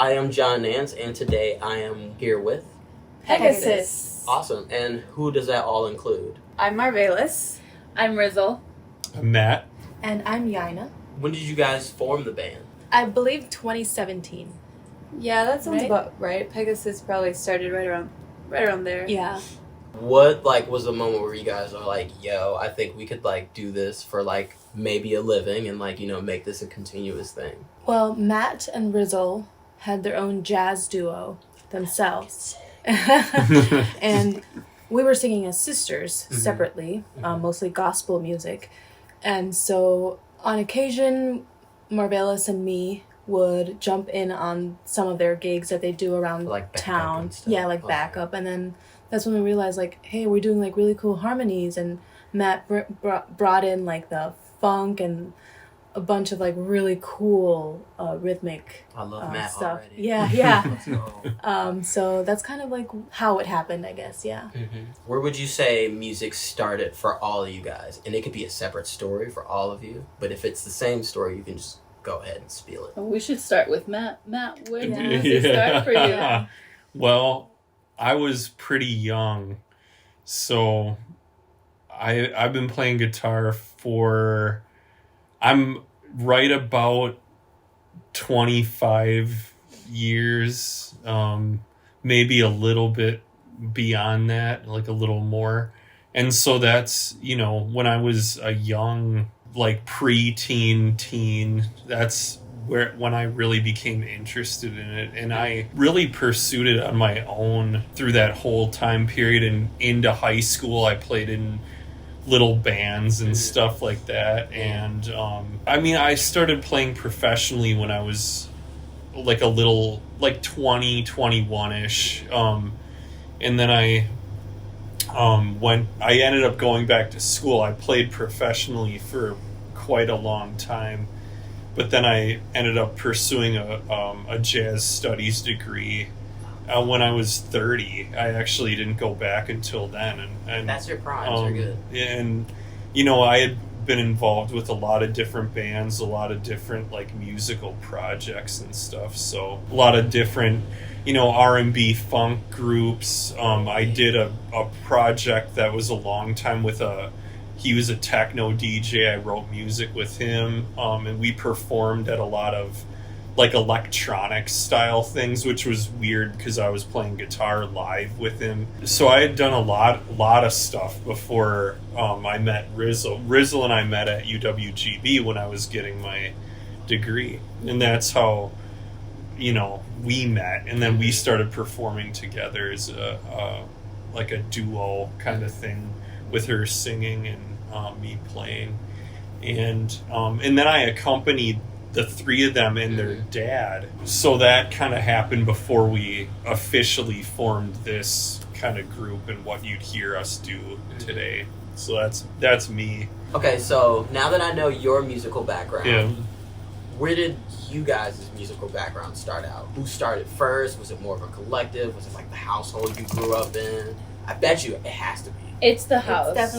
I am John Nance, and today I am here with Pegasis. Awesome. And who does that all include? I'm Marvelis. I'm Rizzle. I'm Matt. And I'm Yaina. When did you guys form the band? I believe 2017. Yeah, that sounds Right? about right. Pegasus probably started right around there. Yeah. What was the moment where you guys are like, yo, I think we could do this for maybe a living and make this a continuous thing? Well, Matt and Rizzle had their own jazz duo themselves. And we were singing as sisters separately, mostly gospel music. And so on occasion, Marvelis and me would jump in on some of their gigs that they do around town. Yeah, backup. And then that's when we realized, hey, we're doing really cool harmonies. And Matt brought in the funk and a bunch of really cool rhythmic I love Matt stuff. already. Yeah. Let's go. So that's kind of how it happened, I guess. Yeah. Where would you say music started for all of you guys? And it could be a separate story for all of you, but if it's the same story, you can just go ahead and spiel it. We should start with Matt. Matt, where did Yeah. music start for you? Well, I was pretty young, so I've been playing guitar for, I'm right about 25 years, maybe a little bit beyond that, a little more. And so that's, when I was a young, pre-teen, teen, that's when I really became interested in it. And I really pursued it on my own through that whole time period. And into high school, I played in little bands and stuff like that. And I started playing professionally when I was a little 20, 21-ish. And then when I ended up going back to school, I played professionally for quite a long time. But then I ended up pursuing a jazz studies degree when I was 30. I actually didn't go back until then. And That's your prime, so you're good. And, I had been involved with a lot of different bands, a lot of different, musical projects and stuff. So a lot of different, R&B funk groups. I did a project that was a long time with he was a techno DJ. I wrote music with him. And we performed at a lot of electronic style things, which was weird because I was playing guitar live with him. So I had done a lot of stuff before I met Rizzle. Rizzle and I met at UWGB when I was getting my degree. And that's how, we met. And then we started performing together as a duo kind of thing, with her singing and me playing. And then I accompanied the three of them and their dad. So that kind of happened before we officially formed this kind of group and what you'd hear us do today. So that's me. Okay, so now that I know your musical background, Yeah. where did you guys' musical background start out? Who started first? Was it more of a collective? Was it the household you grew up in? I bet you it has to be. It's the house. It's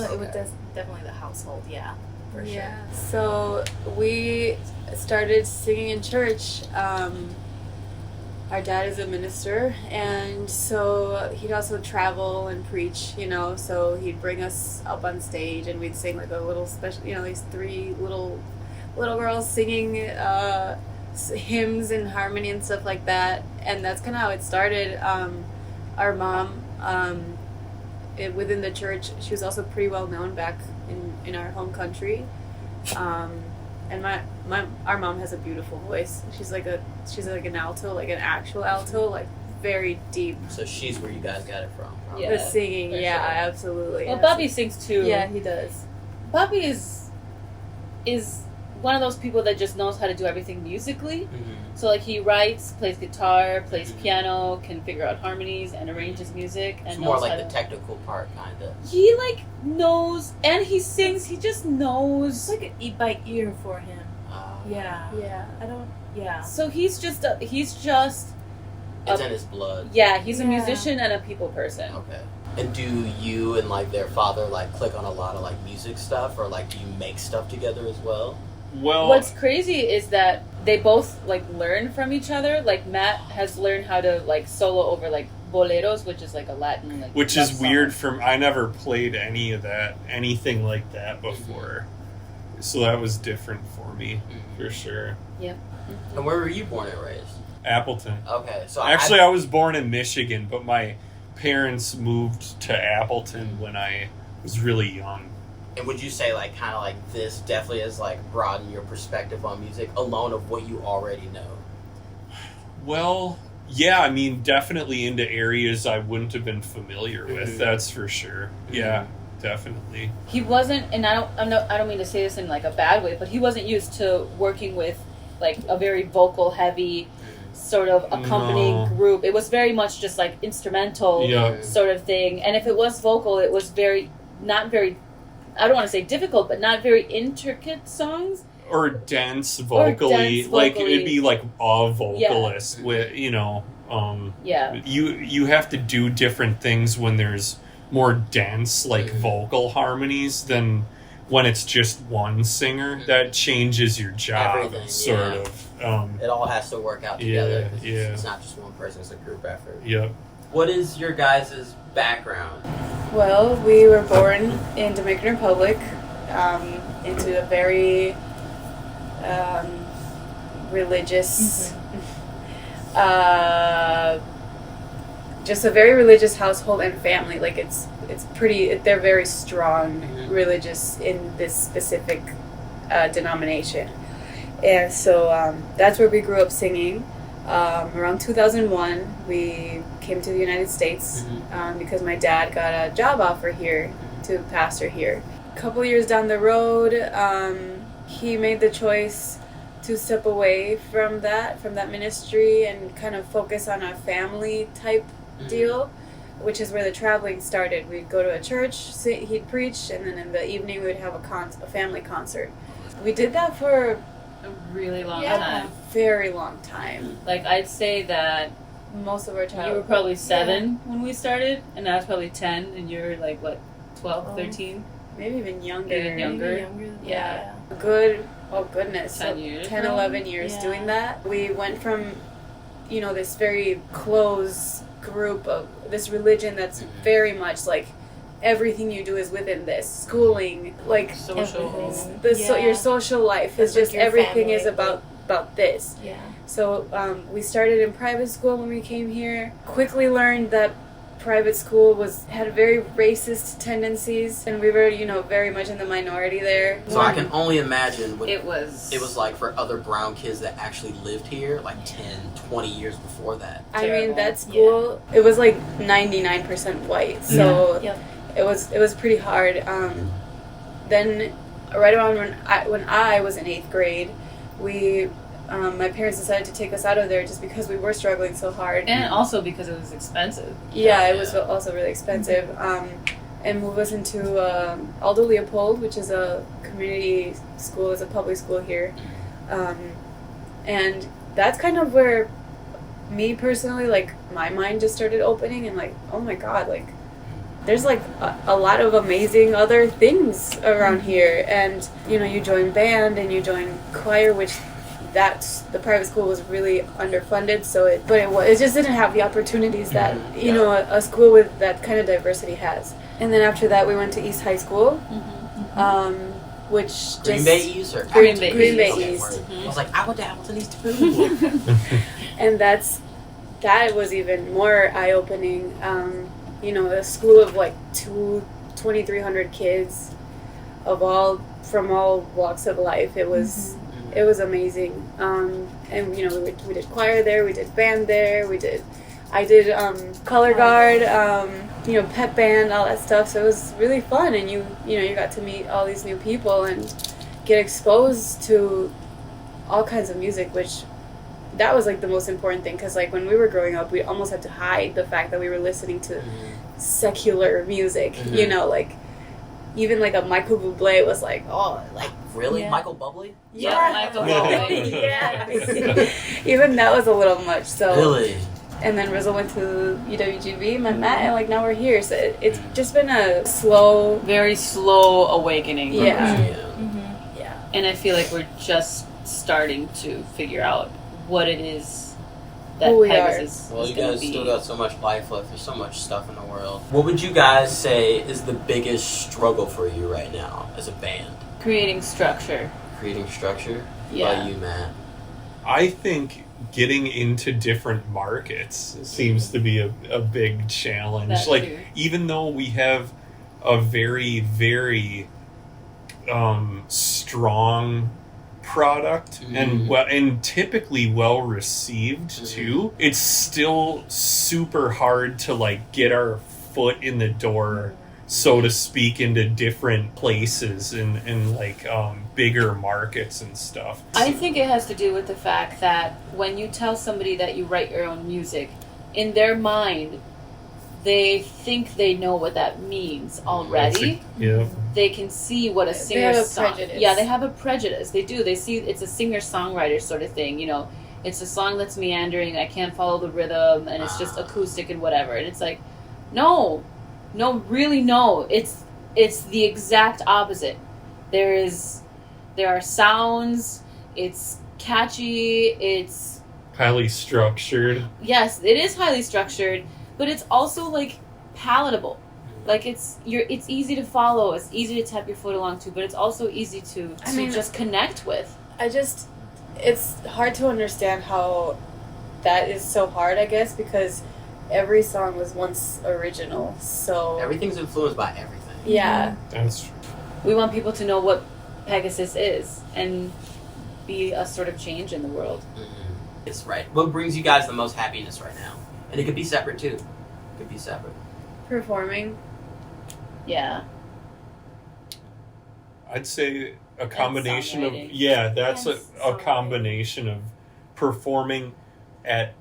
definitely the household, yeah. For sure. Yeah. So we started singing in church. Our dad is a minister, and so he'd also travel and preach, so he'd bring us up on stage and we'd sing a little special, these three little girls singing hymns and harmony and stuff like that. And that's kind of how it started. Our mom, within the church, she was also pretty well known back in our home country. And our mom has a beautiful voice. She's like an alto, an actual alto, very deep. So she's where you guys got it from. Probably. Yeah, The singing, for yeah, sure. absolutely. Well, Bobby sings too. Yeah, he does. Bobby is one of those people that just knows how to do everything musically. So he writes, plays guitar, plays piano, can figure out harmonies and arranges music, and It's more knows how the to... technical part, kind of. He knows, and he sings. He just knows. It's an eat by ear for him. Yeah. So he's just It's in his blood. yeah. He's a Yeah. musician and a people person. Okay. And do you and their father click on a lot of music stuff, or do you make stuff together as well? Well, What's crazy is that they both like learn from each other. Like Matt has learned how to like solo over like boleros, which is like a Latin like. Which love is song. weird I never played anything like that before. So that was different for me, for sure. Yep. And where were you born and raised? Appleton. Okay, so Actually, I was born in Michigan, but my parents moved to Appleton when I was really young. And would you say, like, kind of like this definitely has, like, broadened your perspective on music, alone of what you already know? Well, yeah, I mean, definitely into areas I wouldn't have been familiar with, that's for sure. Yeah, definitely. He wasn't, and I don't mean to say this in like a bad way, but he wasn't used to working with like a very vocal heavy sort of accompanying group. It was very much just like instrumental sort of thing. And if it was vocal, it was not very, I don't want to say difficult, but not very intricate songs. Or dense vocally. Like, it'd be like a vocalist with, you have to do different things when there's more dense, like, vocal harmonies than when it's just one singer. That changes your job, Everything, sort of. It all has to work out together. Yeah. It's not just one person, it's a group effort. Yep. What is your guys' background? Well, we were born in Dominican Republic, into a very religious, just a very religious household and family. Like it's pretty. They're very strong religious in this specific denomination, and so that's where we grew up singing. Around 2001, we came to the United States because my dad got a job offer here to pastor here. A couple years down the road, he made the choice to step away from that ministry and kind of focus on a family type deal, which is where the traveling started. We'd go to a church, he'd preach, and then in the evening we'd have a family concert. We did that for A really long a time. very long time. Like I'd say that Most of our time. you were probably 7 when we started, and I was probably 10, and you're like what, 12, 13? Maybe even younger. Even younger. Than Yeah. Good, oh goodness. 10 years 10, now? 11 years Yeah. doing that. We went from, this very close group of this religion that's very much like everything you do is within this. Schooling, like Social. your social life is It's like just your everything family. is about this. Yeah. So we started in private school when we came here. Quickly learned that private school had very racist tendencies, and we were, very much in the minority there. So I can only imagine what It was like for other brown kids that actually lived here like 10, 20 years before that. I mean, Terrible. that school, it was like 99% white, so Yep. it was pretty hard. Then, right around when I was in 8th grade, my parents decided to take us out of there just because we were struggling so hard. and also because it was expensive. Yeah, it was also really expensive. And move us into Aldo Leopold, which is a community school, it's a public school here. And that's kind of where me personally, like, my mind just started opening and like, oh my god, like, there's like a lot of amazing other things around here. And, you join band and you join choir, which the private school was really underfunded, so it just didn't have the opportunities that a school with that kind of diversity has. And then after that, we went to East High School, which Green Bay East or Green Bay Green Bay Okay, East. word. I was like, I went to Appleton East too. And that was even more eye opening. A school of like 2,300 kids from all walks of life. It was. It was amazing, and we did choir there, we did band there, I did color guard, pep band, all that stuff. So it was really fun, and you got to meet all these new people and get exposed to all kinds of music, which that was like the most important thing, because like when we were growing up, we almost had to hide the fact that we were listening to secular music. Like even like a Michael Bublé was like, oh, like really, Yeah. Michael Bublé? Yeah, Michael Bublé. Yeah. Even that was a little much. So Really? And then Rizzo went to UWGB, met Matt, and like now we're here. So it's just been a slow, Very slow awakening. Yeah. Yeah. yeah. And I feel like we're just starting to figure out what it is that Who we Pegasus Well, is you going to guys be. still got so much life left. There's so much stuff in the world. What would you guys say is the biggest struggle for you right now as a band? Creating structure. Creating structure? Yeah. By you, Matt. I think getting into different markets seems to be a big challenge. That like, too. even though we have a very, very strong product and typically well received too, it's still super hard to like get our foot in the door, so to speak, into different places and like bigger markets and stuff. I think it has to do with the fact that when you tell somebody that you write your own music, in their mind, they think they know what that means already. Yeah. They can see what a singer have a song. prejudice. Yeah, they have a prejudice. They do. They see it's a singer-songwriter sort of thing. You know, it's a song that's meandering. I can't follow the rhythm, and it's just acoustic and whatever. And it's like, no, really, no. It's the exact opposite. There are sounds. It's catchy. It's Highly structured. yes, it is highly structured, but it's also like palatable. Like it's easy to follow. It's easy to tap your foot along to, but it's also easy to just connect with. It's hard to understand how that is so hard, I guess, because every song was once original. So Everything's influenced by everything. yeah. That's true. We want people to know what Pegasus is and be a sort of change in the world. It's right. What brings you guys the most happiness right now? And it could be separate too. It could be separate. Performing. Yeah. I'd say a combination of songwriting. that's Yes, a songwriting. combination of performing at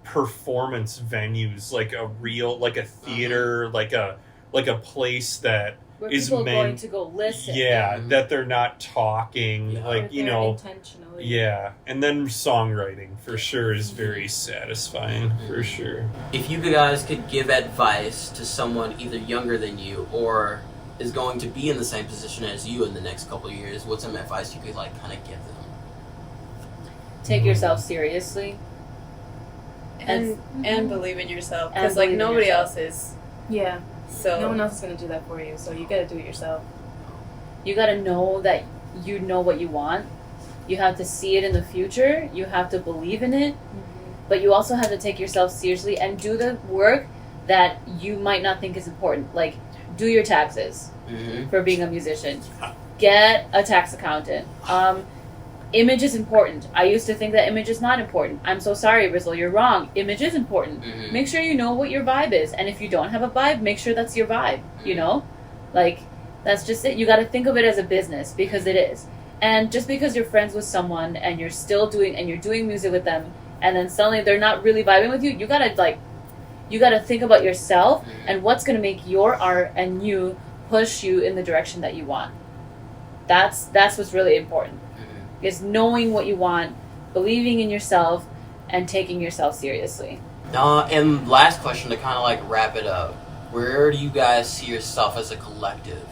performance venues, like a theater, like a place that Where is people are going meant to go listen. that they're not talking, Yeah. like, you They're know, intentionally. yeah. And then songwriting for sure is very satisfying, for sure. If you guys could give advice to someone either younger than you or is going to be in the same position as you in the next couple of years, what's some advice you could like kind of give them? Take yourself seriously. And believe in yourself. And Because like believe in nobody yourself. else is. Yeah. So No one else is going to do that for you, so you got to do it yourself. You got to know that you know what you want. You have to see it in the future. You have to believe in it. But you also have to take yourself seriously and do the work that you might not think is important. Like, do your taxes for being a musician. Get a tax accountant. Image is important. I used to think that image is not important. I'm so sorry, Rizzle. You're wrong. Image is important. Make sure you know what your vibe is. And if you don't have a vibe, make sure that's your vibe. You know? Like, that's just it. You got to think of it as a business, because it is. And just because you're friends with someone and you're doing music with them, and then suddenly they're not really vibing with you, you got to think about yourself and what's going to make your art and you push you in the direction that you want. That's what's really important. Is knowing what you want, believing in yourself, and taking yourself seriously. And last question to kind of like wrap it up. Where do you guys see yourself as a collective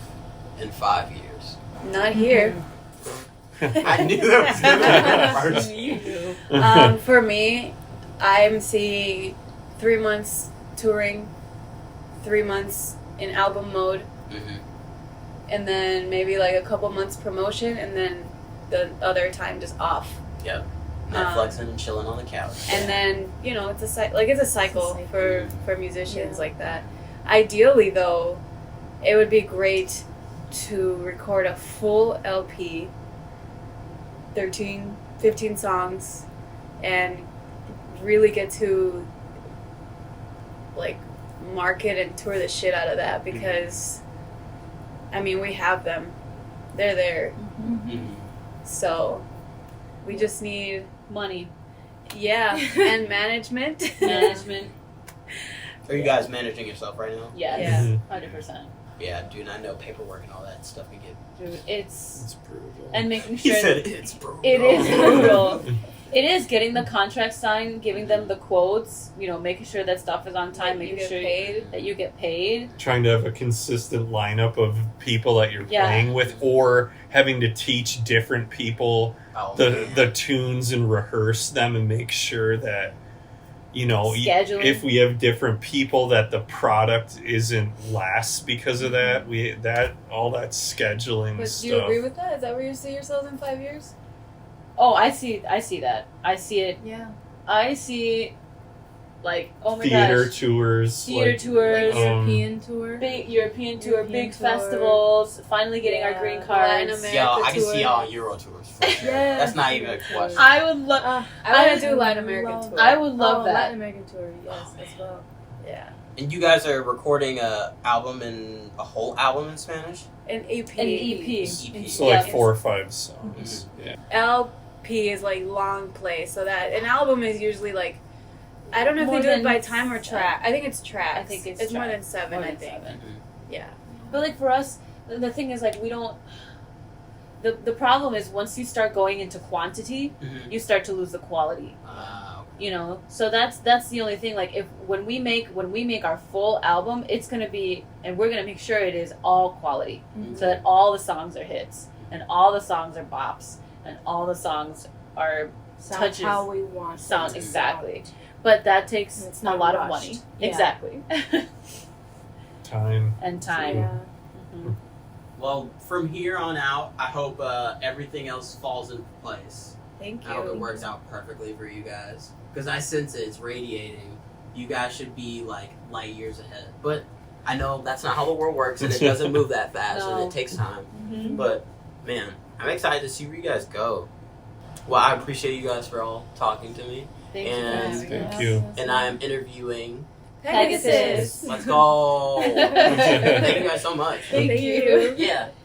in 5 years? not here. I knew that was going to be first. For me, I'm seeing 3 months touring, 3 months in album mode, and then maybe like a couple months promotion, and then the other time just off. Yep. Netflixing and chilling on the couch. And then it's a cycle for musicians Yeah. like that. Ideally, though, it would be great to record a full LP, 13, 15 songs, and really get to like market and tour the shit out of that, because I mean, we have them. They're there. So we just need Money, and management. management. Are you guys managing yourself right now? Yes, Yeah. 100%. Yeah, dude, I know paperwork and all that stuff can get... Dude, it's It's brutal. and making He sure said it's brutal. it is brutal. It is getting the contract signed, giving them the quotes, making sure that stuff is on time, making sure that you get paid. Trying to have a consistent lineup of people that you're Yeah. playing with, or having to teach different people the tunes and rehearse them and make sure that, Scheduling. if we have different people, that the product isn't less because of that. All that scheduling But stuff. do you agree with that? Is that where you see yourselves in 5 years? Oh, I see that. I see it. Yeah. I see, like, oh my Theater gosh. tours. Theater tours. European tour. Big European tour, European big tour. festivals, finally getting our green Latin cards. America. Yo, I can tour. see y'all on Euro tours for sure. Yeah. That's not even a question. I would love. I want to do Latin American love- tour. I would love that. Latin American tour, yes, as well. Yeah. And you guys are recording a whole album in Spanish? An EP. An EP. EP. So like Yes. 4 or 5 songs. Yeah. LP is like long play, so that an album is usually like, I don't know if More they do it than by time or track. I think it's tracks. I think it's more tracks. than 7. More I than think. 7. Yeah. But like for us, the thing is like we don't. The problem is once you start going into quantity, Mhm. you start to lose the quality. So that's the only thing. Like if when we make our full album, it's gonna be, and we're gonna make sure it is all quality, so that all the songs are hits and all the songs are bops and all the songs are Sound touches. how we want them Sound to exactly. sound. But that takes It's a not lot of rushed. money. Yeah. Exactly. Time. And time. Yeah. Mhm. Well, from here on out, I hope everything else falls into place. Thank I hope it you. works out perfectly for you guys. Because I sense it's radiating. You guys should be like light years ahead. But I know that's not how the world works, and it doesn't move that fast, No. and it takes time. Mhm. But man, I'm excited to see where you guys go. Well, I appreciate you guys for all talking to me, Thank you. And- guys. Thank you. and I am interviewing. Pegasis. Let's go! Thank you guys so much. Thank you. Yeah.